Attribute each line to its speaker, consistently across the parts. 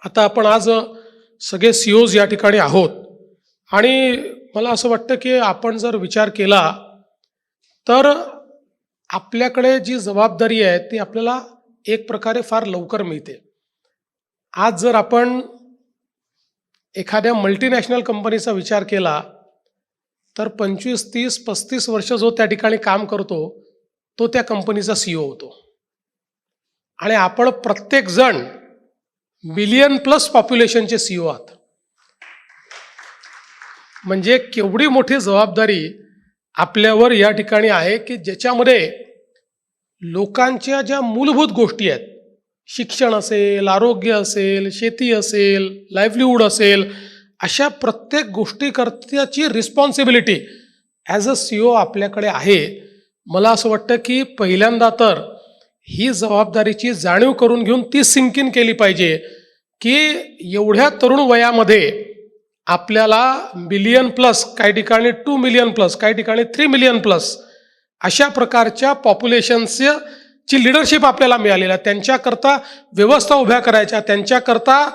Speaker 1: आता आपण आज सगळे CEOs या ठिकाणी आहोत आणि मला असं वाटतं की आपण जर विचार केला तर आपल्याकडे जी जबाबदारी आहे ती आपल्याला एक प्रकारे फार लवकर मिळते. आज जर आपण एखाद्या मल्टीनॅशनल कंपनीचा विचार केला तर 25, 30, 35 वर्ष जो त्या ठिकाणी काम करतो तो त्या कंपनीचा CEO होतो आणि आपण प्रत्येकजण बिलियन प्लस पॉप्युलेशनचे CEO आहात. म्हणजे केवढी मोठी जबाबदारी आपल्यावर या ठिकाणी आहे की ज्याच्यामध्ये लोकांच्या ज्या मूलभूत गोष्टी आहेत, शिक्षण असेल, आरोग्य असेल, शेती असेल, लाईव्हलीहूड असेल, अशा प्रत्येक गोष्टीकरताची रिस्पॉन्सिबिलिटी ॲज अ CEO आपल्याकडे आहे. मला असं वाटतं की पहिल्यांदा तर ही जबाबदारीची जाणीव करून घेऊन ती सिंक इन केली पाहिजे की एवढ्या तरुण वयामध्ये आपल्याला बिलियन प्लस, काही ठिकाणी 2 मिलियन प्लस, काही ठिकाणी 3 मिलियन प्लस अशा प्रकारच्या पॉप्युलेशन्सची लिडरशिप आपल्याला मिळालेली आहे. त्यांच्याकरता व्यवस्था उभ्या करायच्या, त्यांच्याकरता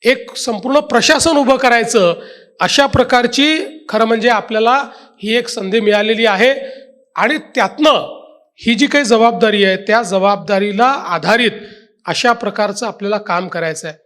Speaker 1: एक संपूर्ण प्रशासन उभं करायचं, अशा प्रकारची खरं म्हणजे आपल्याला ही एक संधी मिळालेली आहे आणि त्यातनं ही जी काही जबाबदारी आहे त्या जबाबदारीला आधारित अशा प्रकारचं आपल्याला काम करायचं आहे.